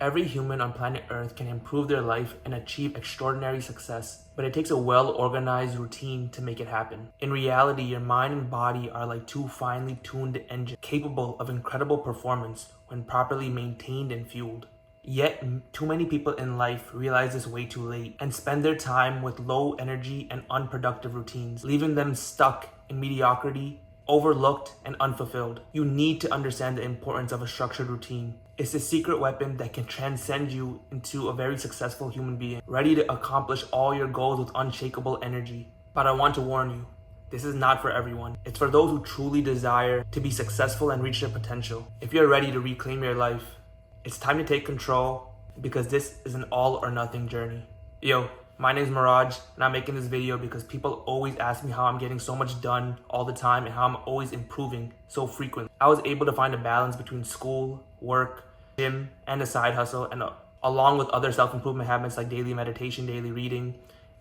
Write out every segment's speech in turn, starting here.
Every human on planet Earth can improve their life and achieve extraordinary success, but it takes a well-organized routine to make it happen. In reality, your mind and body are like two finely tuned engines capable of incredible performance when properly maintained and fueled. Yet, too many people in life realize this way too late and spend their time with low energy and unproductive routines, leaving them stuck in mediocrity, overlooked, and unfulfilled. You need to understand the importance of a structured routine. It's a secret weapon that can transcend you into a very successful human being, ready to accomplish all your goals with unshakable energy. But I want to warn you, this is not for everyone. It's for those who truly desire to be successful and reach their potential. If you're ready to reclaim your life, it's time to take control, because this is an all or nothing journey. Yo, my name is Miraj, and I'm making this video because people always ask me how I'm getting so much done all the time and how I'm always improving so frequently. I was able to find a balance between school, work, gym, and a side hustle, and along with other self-improvement habits like daily meditation, daily reading.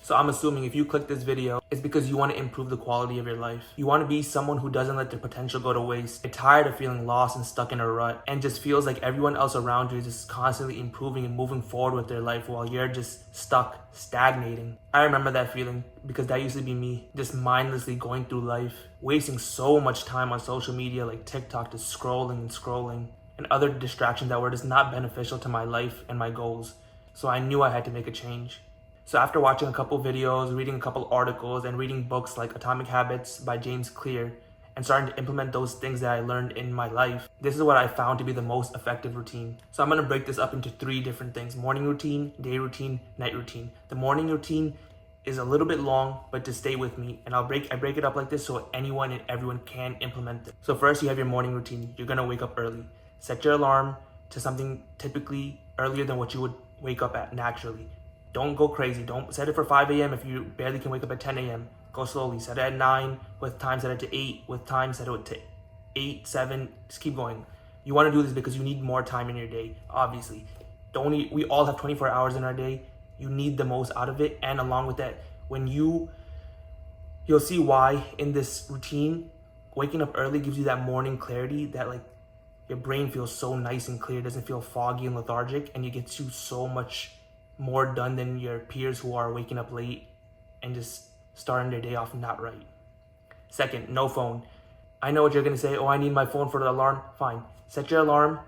So I'm assuming if you click this video, it's because you want to improve the quality of your life. You want to be someone who doesn't let their potential go to waste. You're tired of feeling lost and stuck in a rut and just feels like everyone else around you is just constantly improving and moving forward with their life while you're just stuck, stagnating. I remember that feeling because that used to be me, just mindlessly going through life, wasting so much time on social media like TikTok, just scrolling and other distractions that were just not beneficial to my life and my goals. So I knew I had to make a change. So after watching a couple videos, reading a couple articles, and reading books like Atomic Habits by James Clear, and starting to implement those things that I learned in my life, this is what I found to be the most effective routine. So I'm going to break this up into 3 different things: morning routine, day routine, night routine. The morning routine is a little bit long, but just stay with me, and I break it up like this so anyone and everyone can implement it. So first, you have your morning routine. You're going to wake up early. Set your alarm to something typically earlier than what you would wake up at naturally. Don't go crazy. Don't set it for 5 a.m. if you barely can wake up at 10 a.m. Go slowly. Set it at 9 with time, set it to 8 with time, set it to 8, 7. Just keep going. You want to do this because you need more time in your day, obviously. We all have 24 hours in our day. You need the most out of it. And along with that, when you'll see why in this routine, waking up early gives you that morning clarity that like your brain feels so nice and clear, doesn't feel foggy and lethargic, and you get you so much more done than your peers who are waking up late and just starting their day off not right. Second, no phone. I know what you're gonna say. Oh, I need my phone for the alarm. Fine. Set your alarm.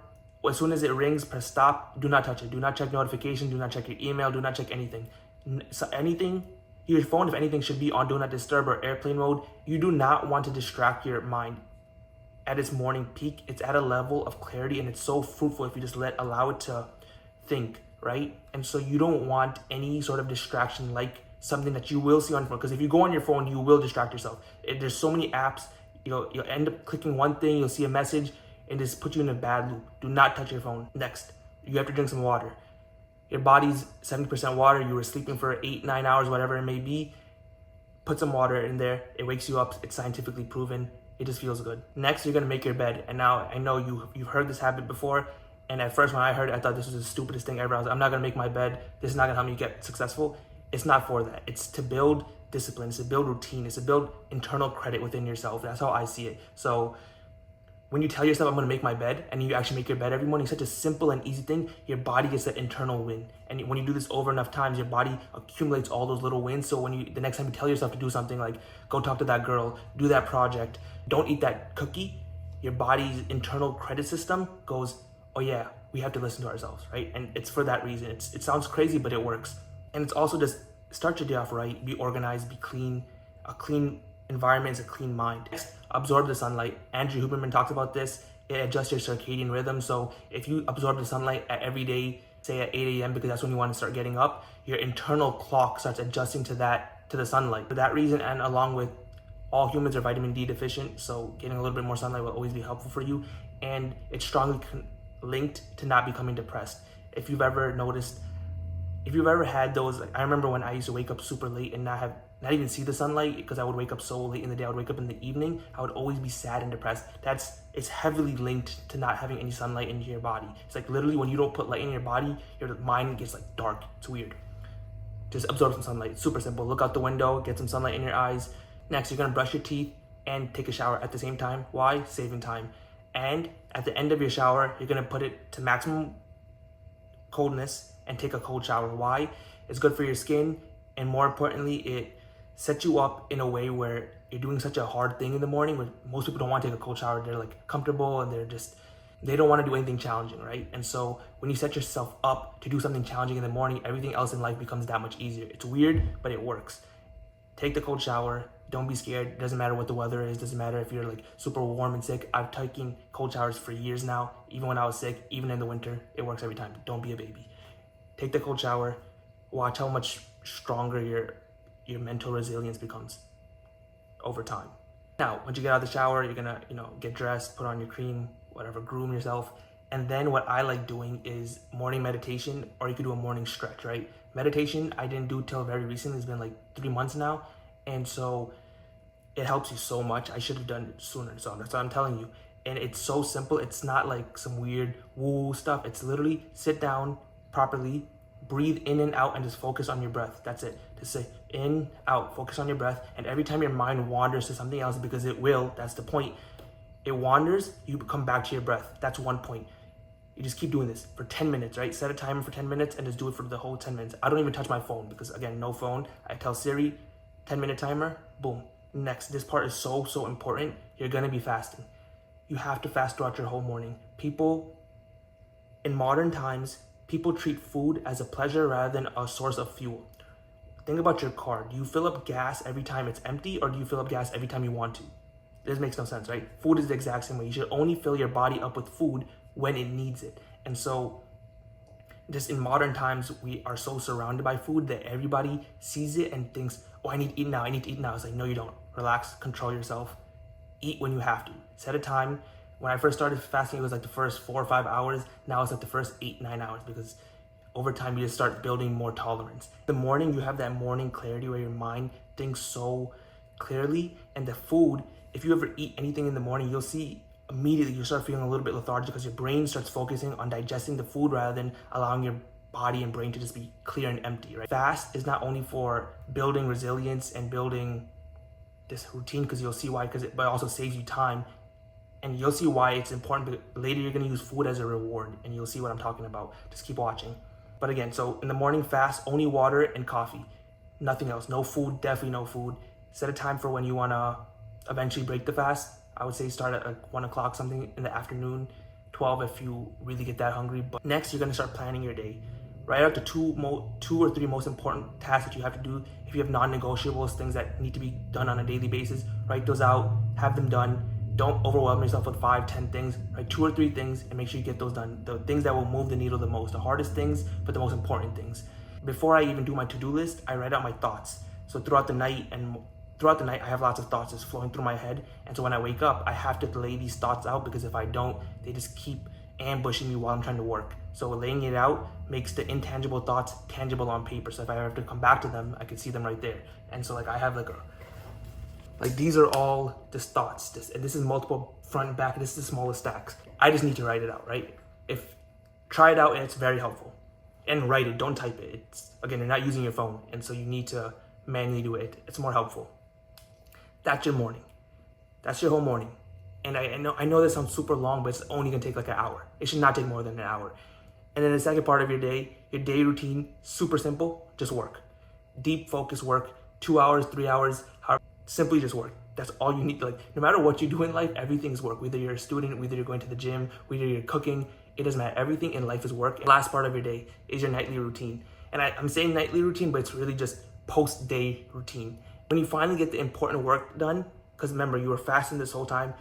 As soon as it rings, press stop. Do not touch it. Do not check notifications. Do not check your email. Do not check anything. So anything, your phone, if anything, should be on do not disturb or airplane mode. You do not want to distract your mind. At its morning peak, it's at a level of clarity, and it's so fruitful if you just allow it to think, right? And so you don't want any sort of distraction like something that you will see on your phone, because if you go on your phone, you will distract yourself. There's so many apps, you'll end up clicking one thing, you'll see a message, and just put you in a bad loop. Do not touch your phone. Next, you have to drink some water. Your body's 70% water. You were sleeping for 8, 9 hours, whatever it may be. Put some water in there. It wakes you up. It's scientifically proven. It just feels good. Next, you're gonna make your bed. And now I know you've heard this habit before. And at first when I heard it, I thought this was the stupidest thing ever. I was like, I'm not gonna make my bed. This is not gonna help me get successful. It's not for that. It's to build discipline. It's to build routine. It's to build internal credit within yourself. That's how I see it. So when you tell yourself, I'm gonna make my bed, and you actually make your bed every morning, such a simple and easy thing, your body gets that internal win. And when you do this over enough times, your body accumulates all those little wins. So when the next time you tell yourself to do something like go talk to that girl, do that project, don't eat that cookie, your body's internal credit system goes, oh yeah, we have to listen to ourselves, right? And it's for that reason. It sounds crazy, but it works. And it's also just start your day off right, be organized, be clean. A clean environment is a clean mind. Absorb the sunlight. Andrew Huberman talks about this. It adjusts your circadian rhythm. So if you absorb the sunlight every day, say at 8 a.m., because that's when you want to start getting up, your internal clock starts adjusting to the sunlight. For that reason, and along with all humans are vitamin D deficient, so getting a little bit more sunlight will always be helpful for you. And it's strongly linked to not becoming depressed. If you've ever had those, like, I remember when I used to wake up super late and not even see the sunlight because I would wake up so late in the day. I would wake up in the evening. I would always be sad and depressed. It's heavily linked to not having any sunlight into your body. It's like literally when you don't put light in your body, your mind gets like dark. It's weird. Just absorb some sunlight. Super simple. Look out the window, get some sunlight in your eyes. Next, you're gonna brush your teeth and take a shower at the same time. Why? Saving time. And at the end of your shower, you're gonna put it to maximum coldness and take a cold shower. Why? It's good for your skin, and more importantly, it sets you up in a way where you're doing such a hard thing in the morning where most people don't want to take a cold shower. They're like comfortable and they don't want to do anything challenging, right? And so when you set yourself up to do something challenging in the morning, everything else in life becomes that much easier. It's weird, but it works. Take the cold shower. Don't be scared. It doesn't matter what the weather is. Doesn't matter if you're like super warm and sick. I've taken cold showers for years now. Even when I was sick, even in the winter, it works every time. Don't be a baby. Take the cold shower. Watch how much stronger your mental resilience becomes over time. Now, once you get out of the shower, you're gonna, get dressed, put on your cream, whatever, groom yourself. And then what I like doing is morning meditation, or you could do a morning stretch, right? Meditation, I didn't do till very recently. It's been like 3 months now. And so it helps you so much. I should have done it sooner. So that's what I'm telling you. And it's so simple. It's not like some weird woo stuff. It's literally sit down properly, breathe in and out, and just focus on your breath. That's it. Just say in, out, focus on your breath. And every time your mind wanders to something else, because it will, that's the point. It wanders, you come back to your breath. That's one point. You just keep doing this for 10 minutes, right? Set a timer for 10 minutes and just do it for the whole 10 minutes. I don't even touch my phone because, again, no phone. I tell Siri, 10-minute timer, boom. Next, this part is so important. You're gonna be fasting. You have to fast throughout your whole morning. People, in modern times, people treat food as a pleasure rather than a source of fuel. Think about your car. Do you fill up gas every time it's empty, or do you fill up gas every time you want to? This makes no sense, right? Food is the exact same way. You should only fill your body up with food when it needs it. And so just in modern times, we are so surrounded by food that everybody sees it and thinks, oh, I need to eat now. I need to eat now. It's like, no, you don't. Relax, control yourself. Eat when you have to. Set a time. When I first started fasting, it was like the first 4 or 5 hours. Now it's like the first 8, 9 hours, because over time you just start building more tolerance. The morning, you have that morning clarity where your mind thinks so clearly, and the food, if you ever eat anything in the morning, you'll see immediately you start feeling a little bit lethargic because your brain starts focusing on digesting the food rather than allowing your body and brain to just be clear and empty, right? Fast is not only for building resilience and building this routine, because you'll see why, but it also saves you time. And you'll see why it's important, but later you're gonna use food as a reward, and you'll see what I'm talking about. Just keep watching. But again, so in the morning, fast, only water and coffee. Nothing else, no food, definitely no food. Set a time for when you wanna eventually break the fast. I would say start at like 1 o'clock, something in the afternoon, 12 if you really get that hungry. But next, you're gonna start planning your day. Write out the two or three most important tasks that you have to do. If you have non-negotiables, things that need to be done on a daily basis, write those out, have them done. Don't overwhelm yourself with 5, 10 things. Write 2 or 3 things and make sure you get those done. The things that will move the needle the most, the hardest things, but the most important things. Before I even do my to-do list, I write out my thoughts. So throughout the night, I have lots of thoughts just flowing through my head. And so when I wake up, I have to lay these thoughts out, because if I don't, they just keep ambushing me while I'm trying to work. So laying it out makes the intangible thoughts tangible on paper. So if I have to come back to them, I can see them right there. And so I have these are all just thoughts. And this is multiple front and back. This is the smallest stacks. I just need to write it out, right? Try it out, and it's very helpful. And write it, don't type it. Again, you're not using your phone, and so you need to manually do it. It's more helpful. That's your morning. That's your whole morning. And I know this sounds super long, but it's only gonna take like an hour. It should not take more than an hour. And then the second part of your day routine, super simple, just work. Deep focus work, 2 hours, 3 hours, simply just work. That's all you need. No matter what you do in life, everything's work. Whether you're a student, whether you're going to the gym, whether you're cooking, it doesn't matter. Everything in life is work. And last part of your day is your nightly routine. And I'm saying nightly routine, but it's really just post-day routine. When you finally get the important work done, because remember, you were fasting this whole time,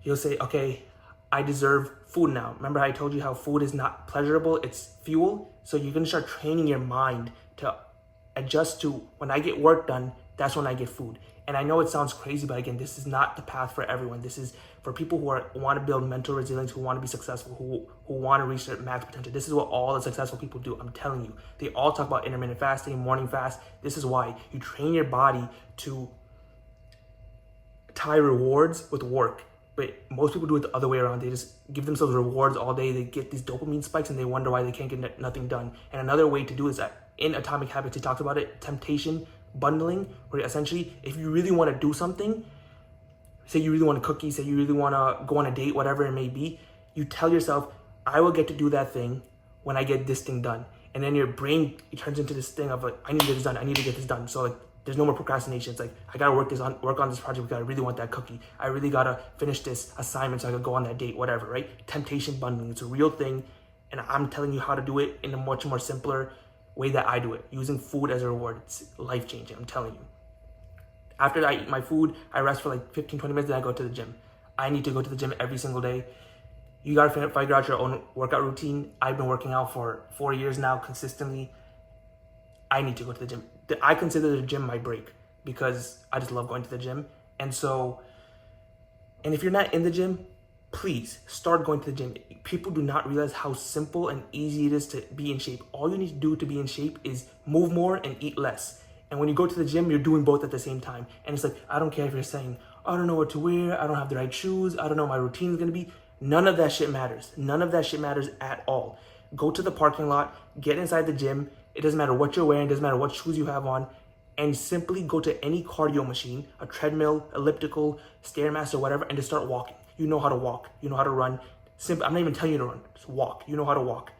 you'll say, okay, I deserve food now. Remember how I told you how food is not pleasurable, it's fuel? So you're gonna start training your mind to adjust to, when I get work done, that's when I get food. And I know it sounds crazy, but again, this is not the path for everyone. This is for people who want to build mental resilience, who want to be successful, who want to reach their max potential. This is what all the successful people do. I'm telling you, they all talk about intermittent fasting, morning fast. This is why you train your body to tie rewards with work. But most people do it the other way around. They just give themselves rewards all day. They get these dopamine spikes and they wonder why they can't get nothing done. And another way to do is that in Atomic Habits, he talks about it, temptation bundling, where essentially if you really want to do something, say you really want to cookie, say you really want to go on a date, whatever it may be, you tell yourself, I will get to do that thing when I get this thing done. And then your brain, it turns into this thing of like, I need to get this done. I need to get this done. So like, there's no more procrastination. It's like, I gotta work on this project because I really want that cookie. I really gotta finish this assignment so I can go on that date, whatever, right? Temptation bundling, it's a real thing. And I'm telling you how to do it in a much more simpler way that I do it, using food as a reward. It's life-changing, I'm telling you. After I eat my food, I rest for like 15, 20 minutes, then I go to the gym. I need to go to the gym every single day. You gotta figure out your own workout routine. I've been working out for 4 years now consistently. I need to go to the gym. I consider the gym my break because I just love going to the gym. And if you're not in the gym, please start going to the gym. People do not realize how simple and easy it is to be in shape. All you need to do to be in shape is move more and eat less. And when you go to the gym, you're doing both at the same time. And it's like, I don't care if you're saying, I don't know what to wear, I don't have the right shoes, I don't know what my routine is gonna be. None of that shit matters. None of that shit matters at all. Go to the parking lot, get inside the gym. It doesn't matter what you're wearing, it doesn't matter what shoes you have on, and simply go to any cardio machine, a treadmill, elliptical, Stairmaster, whatever, and just start walking. You know how to walk, you know how to run. I'm not even telling you to run, just walk. You know how to walk.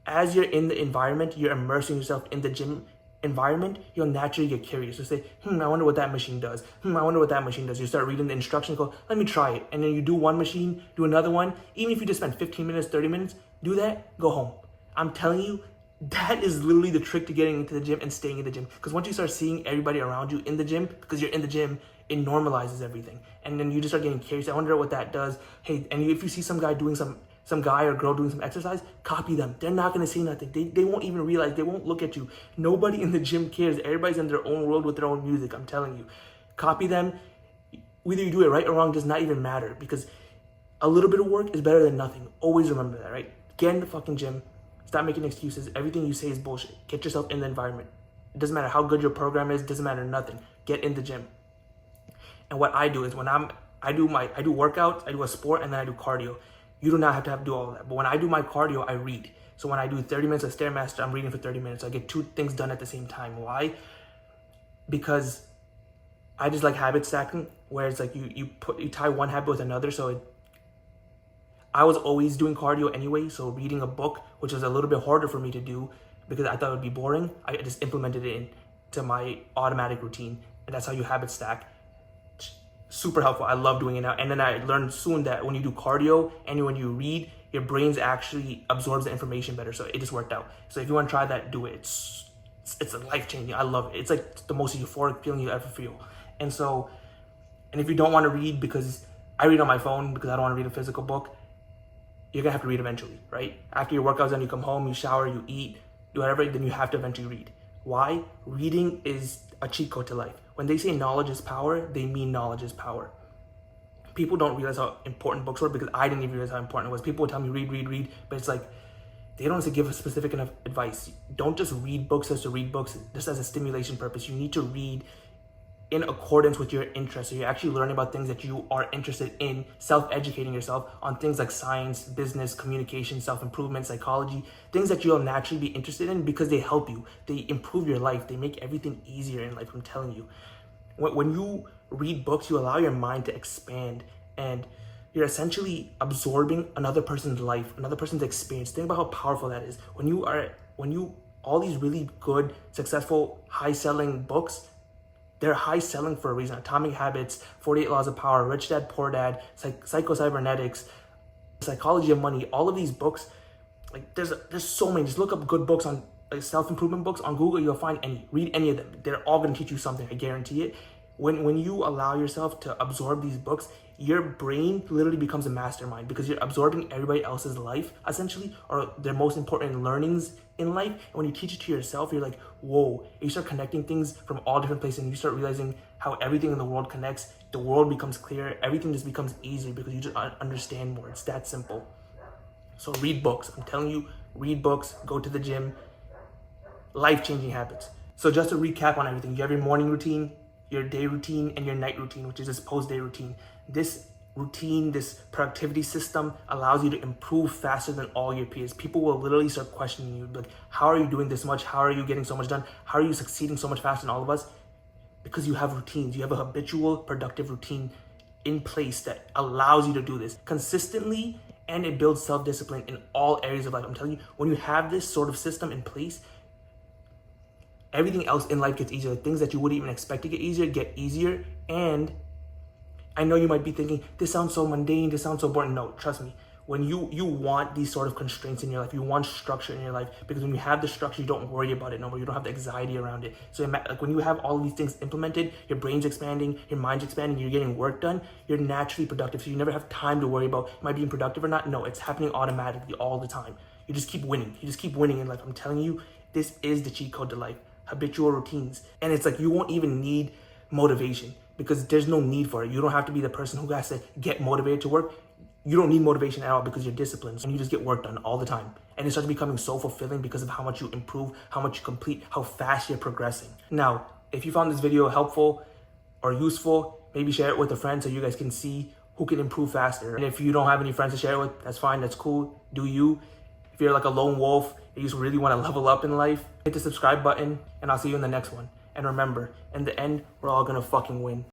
As you're in the environment, you're immersing yourself in the gym environment, you'll naturally get curious. You say, I wonder what that machine does. I wonder what that machine does. You start reading the instructions, go, let me try it. And then you do one machine, do another one. Even if you just spend 15 minutes, 30 minutes, do that, go home. I'm telling you, that is literally the trick to getting into the gym and staying in the gym. Because once you start seeing everybody around you in the gym, because you're in the gym, it normalizes everything. And then you just start getting curious. I wonder what that does. Hey, and if you see some guy doing some guy or girl doing some exercise, copy them. They're not going to say nothing. They won't even realize. They won't look at you. Nobody in the gym cares. Everybody's in their own world with their own music. I'm telling you. Copy them. Whether you do it right or wrong does not even matter, because a little bit of work is better than nothing. Always remember that, right? Get in the fucking gym. Stop making excuses. Everything you say is bullshit. Get yourself in the environment. It doesn't matter how good your program is. It doesn't matter nothing. Get in the gym. And what I do is when I do workouts, I do a sport, and then I do cardio. You do not have to do all of that. But when I do my cardio, I read. So when I do 30 minutes of Stairmaster, I'm reading for 30 minutes. I get two things done at the same time. Why? Because I just like habit stacking, where it's like you tie one habit with another. So I was always doing cardio anyway. So reading a book, which was a little bit harder for me to do because I thought it would be boring, I just implemented it into my automatic routine. And that's how you habit stack. Super helpful. I love doing it now. And then I learned soon that when you do cardio and when you read, your brains actually absorbs the information better. So it just worked out. So if you want to try that, do it. It's life-changing. I love it. It's like the most euphoric feeling you ever feel. And if you don't want to read, because I read on my phone because I don't want to read a physical book, you're going to have to read eventually, right? After your workout's done, you come home, you shower, you eat, do whatever, then you have to eventually read. Why? Reading is a cheat code to life. When they say knowledge is power, they mean knowledge is power. People don't realize how important books were, because I didn't even realize how important it was. People would tell me read, but it's like they don't have to give a specific enough advice. Don't just read books just to read books, just as a stimulation purpose. You need to read in accordance with your interests. So you're actually learning about things that you are interested in, self-educating yourself on things like science, business, communication, self-improvement, psychology, things that you'll naturally be interested in because they help you. They improve your life. They make everything easier in life, I'm telling you. When you read books, you allow your mind to expand, and you're essentially absorbing another person's life, another person's experience. Think about how powerful that is. All these really good, successful, high-selling books, they're high selling for a reason. Atomic Habits, 48 Laws of Power, Rich Dad, Poor Dad, Psycho-Cybernetics, Psychology of Money. All of these books, like there's so many. Just look up good books on self-improvement books on Google. You'll find read any of them. They're all going to teach you something. I guarantee it. When you allow yourself to absorb these books, your brain literally becomes a mastermind, because you're absorbing everybody else's life, essentially, or their most important learnings in life. And when you teach it to yourself, you're like, whoa, you start connecting things from all different places, and you start realizing how everything in the world connects. The world becomes clear. Everything just becomes easier because you just understand more. It's that simple. So read books. I'm telling you, read books, go to the gym, life-changing habits. So just to recap on everything, you have your morning routine, your day routine, and your night routine, which is this post-day routine. This routine, this productivity system allows you to improve faster than all your peers. People will literally start questioning you, like, how are you doing this much? How are you getting so much done? How are you succeeding so much faster than all of us? Because you have routines. You have a habitual, productive routine in place that allows you to do this consistently and it builds self-discipline in all areas of life. I'm telling you, when you have this sort of system in place, everything else in life gets easier. Like things that you wouldn't even expect to get easier. And I know you might be thinking, this sounds so mundane, this sounds so boring. No, trust me. When you want these sort of constraints in your life, you want structure in your life, because when you have the structure, you don't worry about it no more. You don't have the anxiety around it. So like when you have all of these things implemented, your brain's expanding, your mind's expanding, you're getting work done, you're naturally productive. So you never have time to worry about, am I being productive or not? No, it's happening automatically all the time. You just keep winning. You just keep winning in life. I'm telling you, this is the cheat code to life. Habitual routines. And it's like you won't even need motivation, because there's no need for it. You don't have to be the person who has to get motivated to work. You don't need motivation at all, because you're disciplined and you just get work done all the time. And it starts becoming so fulfilling because of how much you improve, how much you complete, how fast you're progressing. Now, if you found this video helpful or useful, maybe share it with a friend so you guys can see who can improve faster. And if you don't have any friends to share it with, that's fine, that's cool. Do you. If you're like a lone wolf and you just really want to level up in life, hit the subscribe button and I'll see you in the next one. And remember, in the end, we're all gonna fucking win.